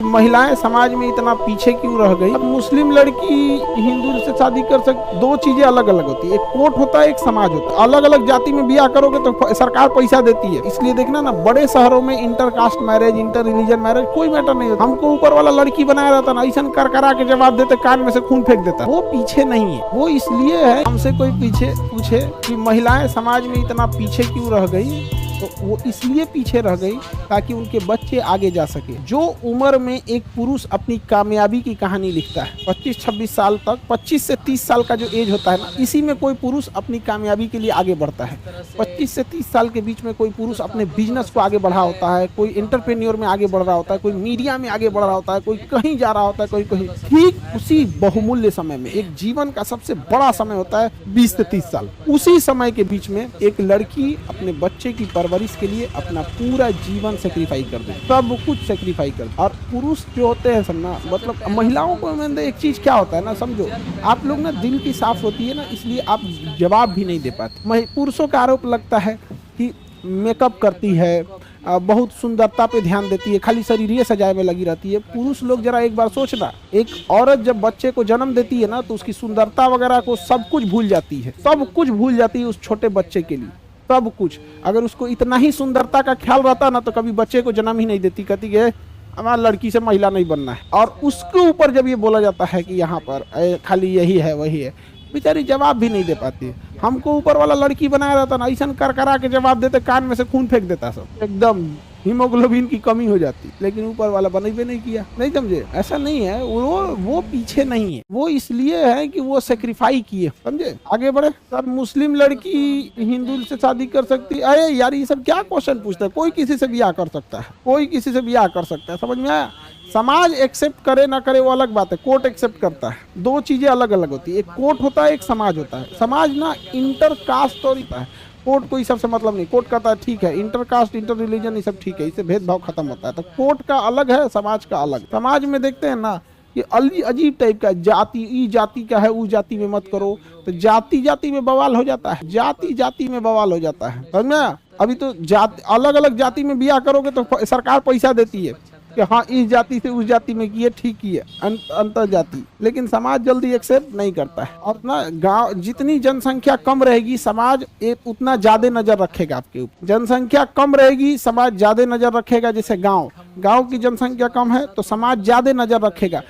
महिलाएं समाज में इतना पीछे क्यों रह गई। अब मुस्लिम लड़की हिंदू से शादी कर सकती, दो चीजें अलग अलग होती है, एक कोर्ट होता है, एक समाज होता है। अलग अलग जाति में ब्याह करोगे तो सरकार पैसा देती है। इसलिए देखना ना, बड़े शहरों में inter caste marriage, inter religion marriage कोई मैटर नहीं होता। हमको ऊपर वाला लड़की बनाया रहता ना, ऐसा कर करा के जवाब देते, कान में से खून फेंक देता। वो पीछे नहीं है, वो इसलिए है। हमसे कोई पीछे पूछे कि महिलाएं समाज में इतना पीछे क्यों रह गई, तो वो इसलिए पीछे रह गई ताकि उनके बच्चे आगे जा सके। जो उम्र में एक पुरुष अपनी कामयाबी की कहानी लिखता है 25-26 साल तक, 25 से 30 साल का जो एज होता है ना, इसी में कोई पुरुष अपनी कामयाबी के लिए आगे बढ़ता है। 25 से 30 साल के बीच में कोई पुरुष अपने बिजनेस को आगे बढ़ा होता है, कोई एंटरप्रेन्योर में आगे बढ़ रहा होता है, कोई मीडिया में आगे बढ़ रहा होता है, कोई कहीं जा रहा होता है, कोई कहीं। ठीक उसी बहुमूल्य समय में, एक जीवन का सबसे बड़ा समय होता है 20 से 30 साल, उसी समय के बीच में एक लड़की अपने बच्चे की परवरिश के लिए अपना पूरा जीवन सेक्रीफाई कर दे, सब कुछ सेक्रीफाई कर दे। और पुरुष जो होते हैं समझना, मतलब महिलाओं को मैंने एक चीज क्या होता है ना, समझो आप लोग ना, दिल की साफ होती है ना, इसलिए आप जवाब भी नहीं दे पाते। पुरुषों का आरोप लगता है कि मेकअप करती है, बहुत सुंदरता पे ध्यान देती है, खाली शरीर सजाए में लगी रहती है। पुरुष लोग जरा एक बार सोचना, एक औरत जब बच्चे को जन्म देती है ना, तो उसकी सुंदरता वगैरह को सब कुछ भूल जाती है, सब कुछ भूल जाती है उस छोटे बच्चे के लिए, सब कुछ। अगर उसको इतना ही सुंदरता का ख्याल रहता ना, तो कभी बच्चे को जन्म ही नहीं देती, कहती है हमारा लड़की से महिला नहीं बनना है। और उसके ऊपर जब ये बोला जाता है कि यहाँ पर खाली यही है वही है, बेचारी जवाब भी नहीं दे पाती। हमको ऊपर वाला लड़की बनाया रहता ना, ऐसा कर करा के जवाब देते, कान में से खून फेंक देता, सब एकदम हीमोग्लोबिन की कमी हो जाती। लेकिन ऊपर वाला बने भी नहीं किया, नहीं समझे, ऐसा नहीं है। वो पीछे नहीं है, वो इसलिए है कि वो सेक्रीफाई किए, समझे, आगे बढ़े। सब मुस्लिम लड़की हिंदू से शादी कर सकती है, अरे यार ये सब क्या क्वेश्चन पूछता है। कोई किसी से ब्याह कर सकता है, कोई किसी से ब्याह कर सकता है, समझ में आया। समाज एक्सेप्ट करे ना करे वो अलग बात है, कोर्ट एक्सेप्ट करता है। दो चीजें अलग अलग होती है, एक कोर्ट होता है, एक समाज होता है। समाज ना इंटर कास्ट और है, कोर्ट को इस सबसे मतलब नहीं। कोर्ट कहता है ठीक है, इंटर कास्ट, इंटर रिलीजन ये सब ठीक है, इससे भेदभाव खत्म होता है। तो कोर्ट का अलग है, समाज का अलग। समाज में देखते हैं ना, ये अजीब टाइप का जाति, ई जाति का है, उस जाति में मत करो, तो जाति जाति में बवाल हो जाता है, जाति जाति में बवाल हो जाता है, समझ में। अभी तो जाति, अलग अलग जाति में ब्याह करोगे तो सरकार पैसा देती है कि हाँ इस जाति से उस जाति में किए, ठीक ही है, अंतर जाति। लेकिन समाज जल्दी एक्सेप्ट नहीं करता है। और ना गांव, जितनी जनसंख्या कम रहेगी समाज उतना ज्यादा नजर रखेगा आपके ऊपर। जनसंख्या कम रहेगी, समाज ज्यादा नजर रखेगा। जैसे गांव की जनसंख्या कम है तो समाज ज्यादा नजर रखेगा,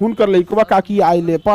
हुनकर लइकवा काकी आइले।